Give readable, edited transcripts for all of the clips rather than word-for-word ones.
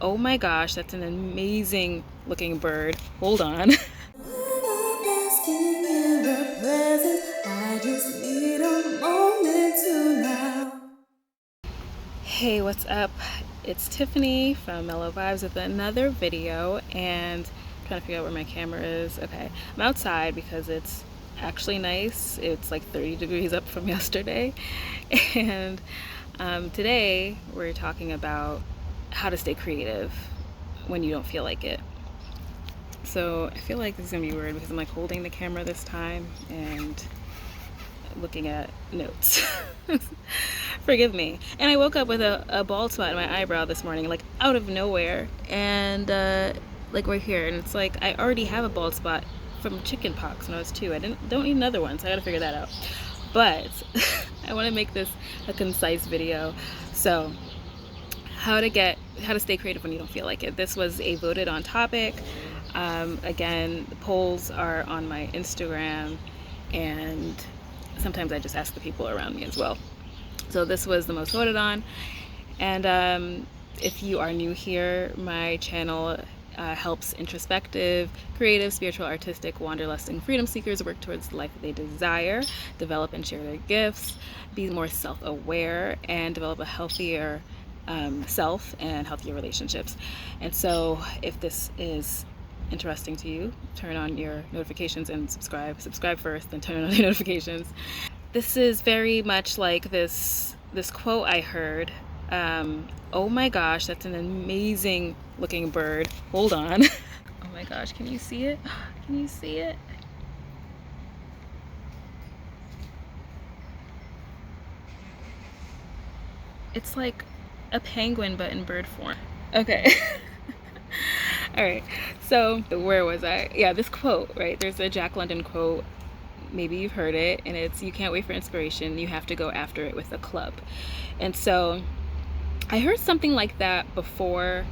Oh my gosh, that's an amazing looking bird. Hold on. Hey, what's up? It's Tiffany from Mellow Vibes with another video, and I'm trying to figure out where my camera is. Okay, I'm outside because it's actually nice. It's like 30 degrees up from yesterday, and today we're talking about how to stay creative when you don't feel like it. So I feel like this is gonna be weird because I'm like holding the camera this time and looking at notes. Forgive me. And I woke up with a bald spot in my eyebrow this morning, like out of nowhere, and like right here. And it's like I already have a bald spot from chicken pox when I was 2. Don't need another one, so I gotta figure that out. But I want to make this a concise video. So how to stay creative when you don't feel like it. This was a voted on topic. Again, the polls are on my Instagram, and sometimes I just ask the people around me as well. So this was the most voted on. And if you are new here, my channel helps introspective, creative, spiritual, artistic, wanderlusting freedom seekers work towards the life that they desire, develop and share their gifts, be more self-aware, and develop a healthier self and healthier relationships. And so if this is interesting to you, turn on your notifications and subscribe first, then turn on your notifications. This is very much like this quote I heard. Oh my gosh, that's an amazing looking bird. Hold on. Oh my gosh, can you see it? Can you see it? It's like a penguin but in bird form. Okay. All right, so where was I? Yeah, this quote, right? There's a Jack London quote, maybe you've heard it, and it's, you can't wait for inspiration, you have to go after it with a club. And so I heard something like that before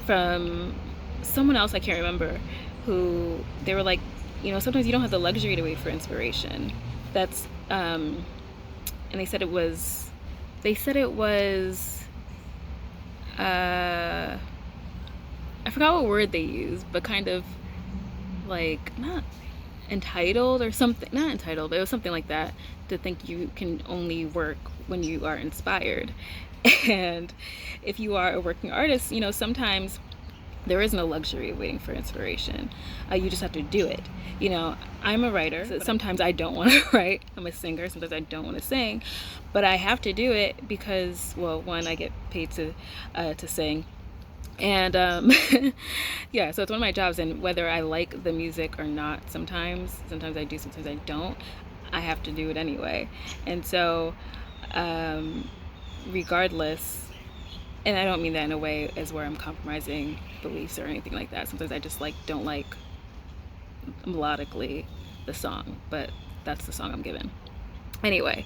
from someone else, I can't remember, who they were like, you know, sometimes you don't have the luxury to wait for inspiration. That's and they said it was I forgot what word they used, but kind of like not entitled or something, not entitled, but it was something like that, to think you can only work when you are inspired. And if you are a working artist, you know, sometimes there is no luxury of waiting for inspiration. You just have to do it. You know, I'm a writer, so sometimes I don't want to write. I'm a singer, sometimes I don't want to sing, but I have to do it because, well, one, I get paid to sing, and yeah, so it's one of my jobs. And whether I like the music or not, sometimes I do, sometimes I don't, I have to do it anyway. And so regardless, and I don't mean that in a way as where I'm compromising beliefs or anything like that. Sometimes I just don't like melodically the song, but that's the song I'm given anyway.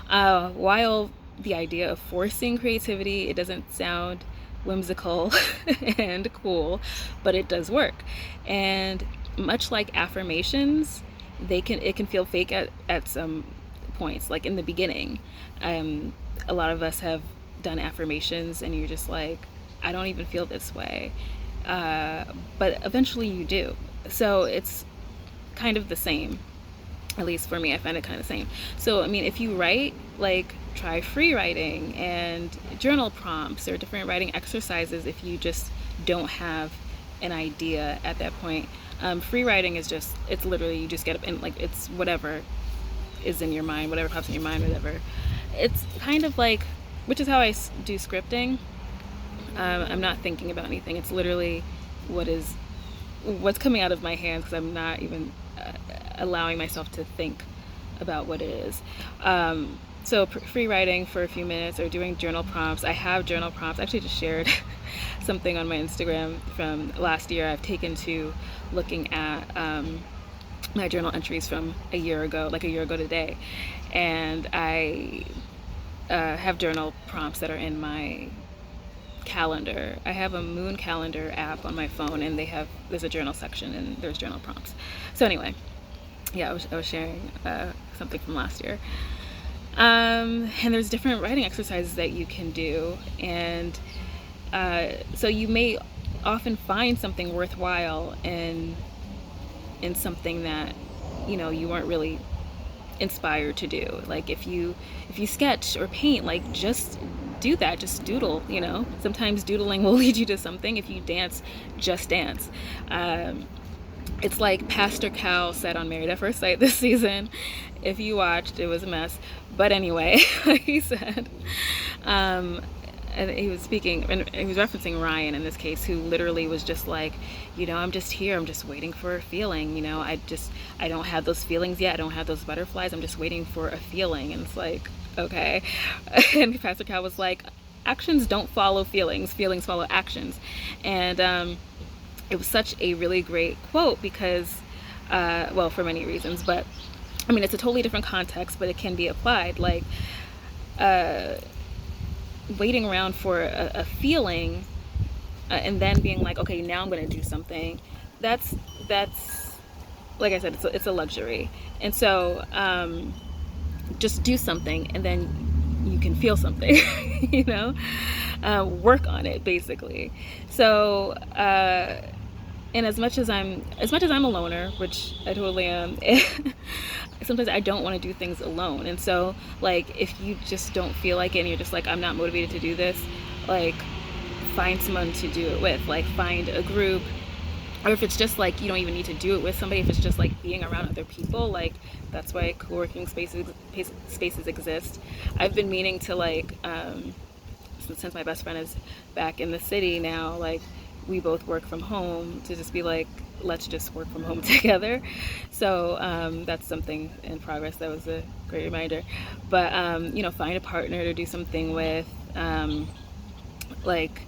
While the idea of forcing creativity, it doesn't sound whimsical and cool, but it does work. And much like affirmations, it can feel fake at some points, like in the beginning. A lot of us have done affirmations and you're just like, I don't even feel this way, but eventually you do. So it's kind of the same. At least for me, I find it kind of the same. So I mean, if you write, like, try free writing and journal prompts or different writing exercises if you just don't have an idea at that point. Free writing is just, it's literally, you just get up and, like, it's whatever is in your mind, whatever pops in your mind, whatever. It's kind of like, which is how I do scripting. I'm not thinking about anything. It's literally what's coming out of my hands, because I'm not even allowing myself to think about what it is. So free writing for a few minutes or doing journal prompts. I have journal prompts. I actually just shared something on my Instagram from last year. I've taken to looking at my journal entries from a year ago today, and I have journal prompts that are in my calendar. I have a moon calendar app on my phone, and there's a journal section and there's journal prompts. So anyway, yeah, I was sharing something from last year. And there's different writing exercises that you can do, and So you may often find something worthwhile in something that, you know, you weren't really inspired to do. Like if you sketch or paint, like just do that, just doodle, you know. Sometimes doodling will lead you to something. If you dance, just dance. It's like Pastor Cal said on Married at First Sight this season. If you watched, it was a mess. But anyway, he said, and he was speaking, and he was referencing Ryan in this case, who literally was just like, you know, I'm just here, I'm just waiting for a feeling, you know, I don't have those feelings yet, I don't have those butterflies, I'm just waiting for a feeling. And it's like, okay. And Pastor Cal was like, actions don't follow feelings, feelings follow actions. And it was such a really great quote because, well, for many reasons, but I mean, it's a totally different context, but it can be applied. Like, waiting around for a feeling and then being like, okay, now I'm going to do something. That's like I said, it's a luxury. And so just do something and then you can feel something, you know, work on it basically. So, and as much as I'm a loner, which I totally am, sometimes I don't want to do things alone. And so, like, if you just don't feel like it and you're just like, I'm not motivated to do this, like, find someone to do it with. Like, find a group. Or if it's just like, you don't even need to do it with somebody, if it's just like being around other people, like, that's why co-working spaces exist. I've been meaning to, like, since my best friend is back in the city now, like, we both work from home, to just be like, let's just work from home together. So that's something in progress. That was a great reminder. But you know, find a partner to do something with. Like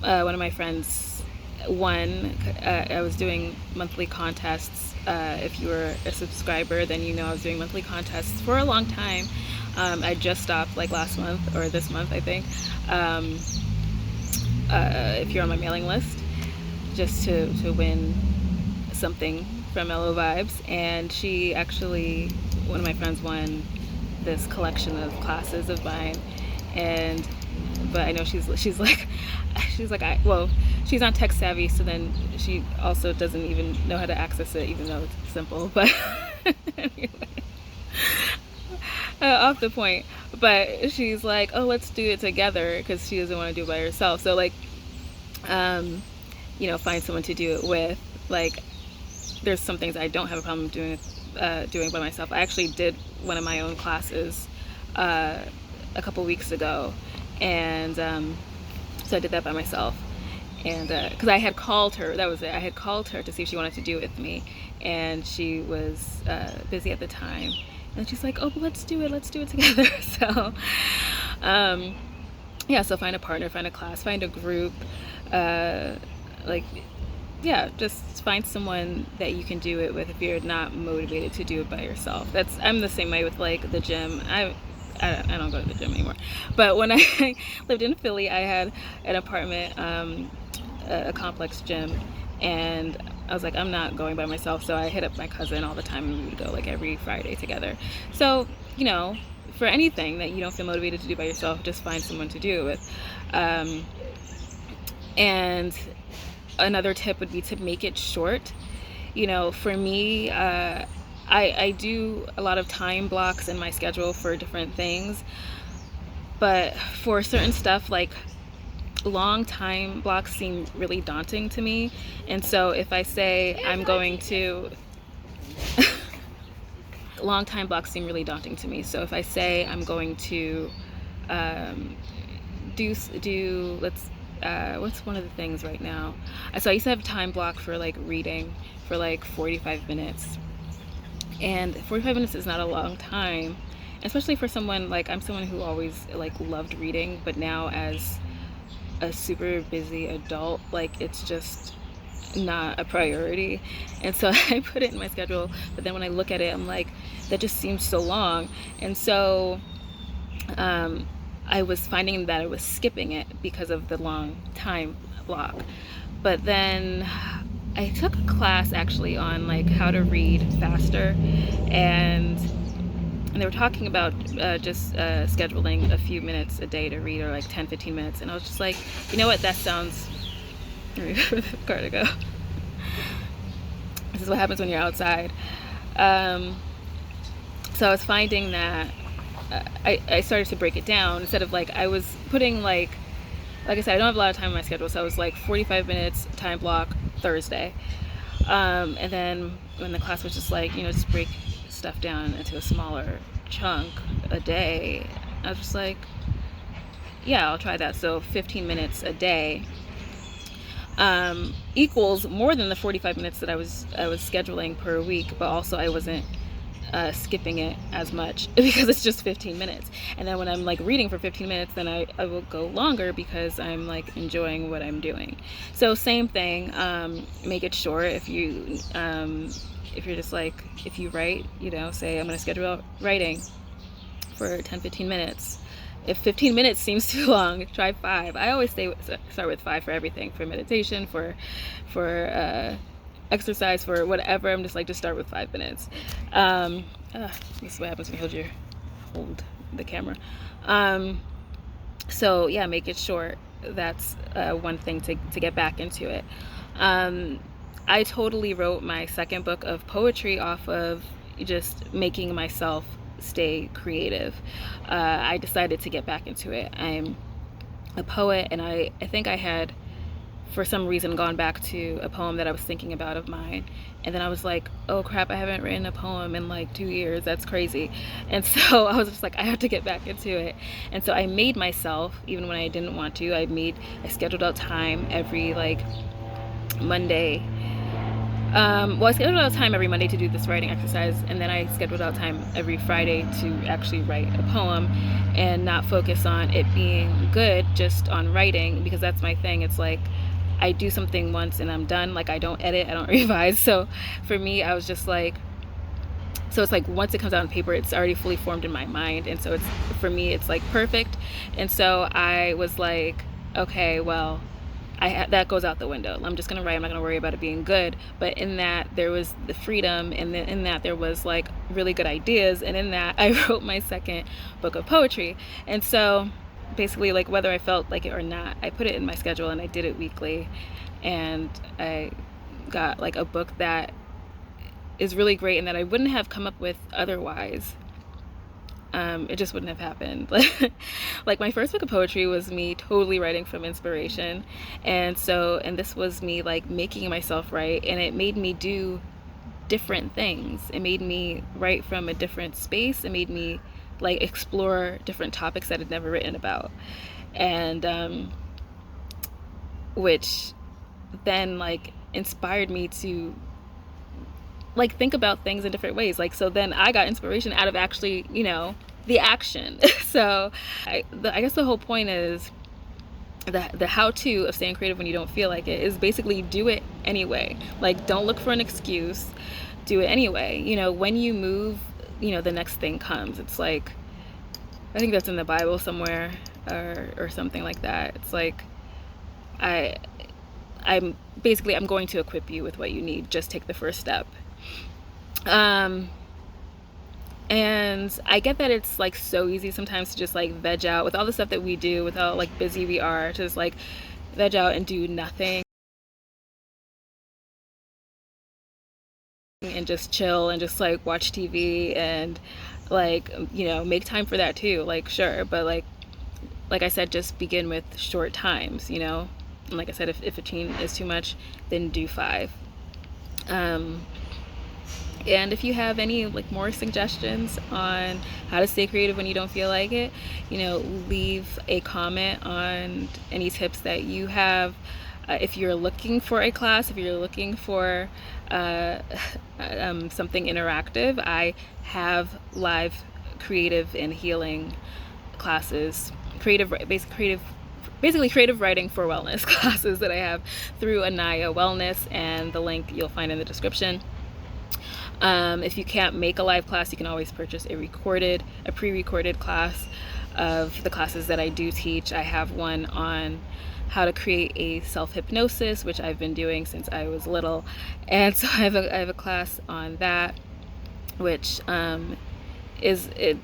one of my friends won. I was doing monthly contests. If you were a subscriber, then you know I was doing monthly contests for a long time. I just stopped like last month or this month, I think. If you're on my mailing list, just to win something from Mellow Vibes. And she actually, one of my friends won this collection of classes of mine. And but I know she's like well, she's not tech savvy, so then she also doesn't even know how to access it, even though it's simple. But anyway, off the point. But she's like, oh, let's do it together, because she doesn't want to do it by herself. So like, you know, find someone to do it with. Like, there's some things I don't have a problem doing by myself. I actually did one of my own classes a couple weeks ago, and so I did that by myself. And because I had called her, that was it. I had called her to see if she wanted to do it with me, and she was busy at the time. And she's like, oh, but let's do it together. So, yeah, so find a partner, find a class, find a group, like, yeah, just find someone that you can do it with if you're not motivated to do it by yourself. I'm the same way with like the gym. I don't go to the gym anymore. But when I lived in Philly, I had an apartment, a complex gym, and I was like, I'm not going by myself. So I hit up my cousin all the time, and we would go like every Friday together. So, you know, for anything that you don't feel motivated to do by yourself, just find someone to do it with. And another tip would be to make it short. You know, for me, I do a lot of time blocks in my schedule for different things, but for certain stuff, like long time blocks seem really daunting to me. And so if I say I'm going to long time blocks seem really daunting to me. So if I say I'm going to do let's what's one of the things right now? So I used to have a time block for like reading for like 45 minutes. And 45 minutes is not a long time, especially for someone like I'm someone who always like loved reading, but now as a super busy adult, like it's just not a priority. And so I put it in my schedule, but then when I look at it, I'm like, that just seems so long. And so I was finding that I was skipping it because of the long time block. But then I took a class actually on like how to read faster, and and they were talking about just scheduling a few minutes a day to read, or like 10-15 minutes, and I was just like, you know what, that sounds where the car to go. This is what happens when you're outside. So I was finding that I started to break it down. Instead of like, I was putting like I said, I don't have a lot of time on my schedule, so I was like 45 minutes time block Thursday, and then when the class was just like, just break stuff down into a smaller chunk a day, I was just like, yeah, I'll try that. So 15 minutes a day equals more than the 45 minutes that I was scheduling per week, but also I wasn't skipping it as much because it's just 15 minutes. And then when I'm like reading for 15 minutes, then I will go longer because I'm like enjoying what I'm doing. So same thing, make it short. If you're just like, if you write, say I'm going to schedule out writing for 10-15 minutes. If 15 minutes seems too long, try 5. I always start with 5 for everything, for meditation, for exercise, for whatever. I'm just like, just start with 5 minutes. This is what happens when you hold the camera. So yeah, make it short. That's one thing to get back into it. I totally wrote my second book of poetry off of just making myself stay creative. I decided to get back into it. I'm a poet, and I think I had, for some reason, gone back to a poem that I was thinking about of mine, and then I was like, oh crap, I haven't written a poem in like 2 years. That's crazy. And so I was just like, I have to get back into it. And so I made myself, even when I didn't want to, I scheduled out time every like Monday. I scheduled out time every Monday to do this writing exercise, and then I scheduled out time every Friday to actually write a poem and not focus on it being good, just on writing, because that's my thing. It's like, I do something once and I'm done. Like, I don't edit, I don't revise. So for me, I was just like, so it's like, once it comes out on paper, it's already fully formed in my mind. And so it's, for me, it's like perfect. And so I was like, okay, well, that goes out the window. I'm just gonna write. I'm not gonna worry about it being good. But in that, there was the freedom, and then in that there was like really good ideas, and in that I wrote my second book of poetry. And so basically, like, whether I felt like it or not, I put it in my schedule and I did it weekly, and I got like a book that is really great and that I wouldn't have come up with otherwise. It just wouldn't have happened. Like, my first book of poetry was me totally writing from inspiration, and this was me like making myself write, and it made me do different things. It made me write from a different space. It made me like explore different topics that I'd never written about, and which then like inspired me to like think about things in different ways. Like, so then I got inspiration out of actually, the action. So I guess the whole point is the how-to of staying creative when you don't feel like it is basically do it anyway. Like, don't look for an excuse, do it anyway. When you move, the next thing comes. It's like, I think that's in the Bible somewhere, or something like that. It's like, I'm going to equip you with what you need. Just take the first step. And I get that it's like so easy sometimes to just like veg out with all the stuff that we do, with how like busy we are, to just like veg out and do nothing and just chill and just like watch TV and like, make time for that too. Like, sure, but like I said, just begin with short times, and like I said, if 15 is too much, then do 5. And if you have any like more suggestions on how to stay creative when you don't feel like it, leave a comment on any tips that you have. If you're looking for a class, if you're looking for something interactive, I have live creative and healing classes, basically creative writing for wellness classes that I have through Anaya Wellness, and the link you'll find in the description. If you can't make a live class, you can always purchase a pre-recorded class of the classes that I do teach. I have one on how to create a self-hypnosis, which I've been doing since I was little, and so I have a class on that, which it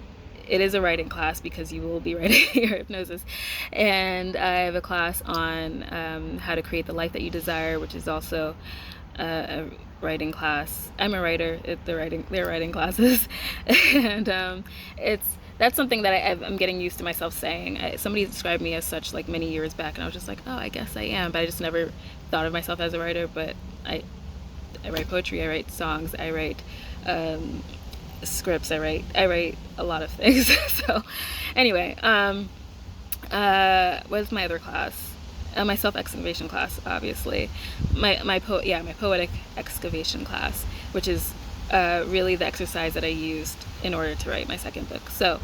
is a writing class because you will be writing your hypnosis. And I have a class on how to create the life that you desire, which is also a writing class. I'm a writer. They're writing classes, and that's something that I'm getting used to myself saying. Somebody described me as such like many years back, and I was just like, oh, I guess I am, but I just never thought of myself as a writer. But I write poetry, I write songs, I write scripts, I write a lot of things. So anyway, what's my other class? My self-excavation class, obviously. My poetic excavation class, which is really the exercise that I used in order to write my second book. So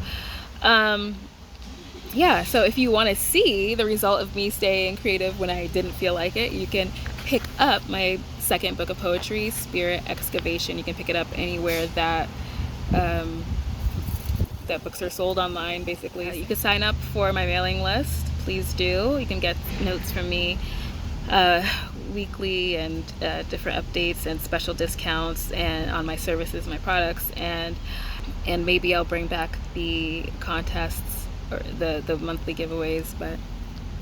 yeah, so if you want to see the result of me staying creative when I didn't feel like it, you can pick up my second book of poetry, Spirit Excavation. You can pick it up anywhere that that books are sold online, basically. You can sign up for my mailing list. Please do. You can get notes from me weekly, and different updates and special discounts and on my services, my products, and maybe I'll bring back the contests or the monthly giveaways, but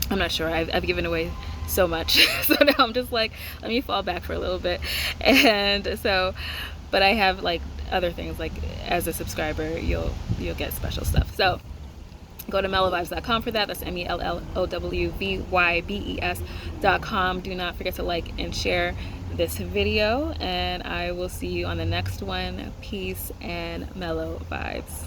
I'm not sure. I've given away so much, so now I'm just like, let me fall back for a little bit. And so, but I have like other things, like as a subscriber you'll get special stuff. So go to mellowvybes.com for that. That's mellowvybes.com. Do not forget to like and share this video, and I will see you on the next one. Peace and mellow vibes.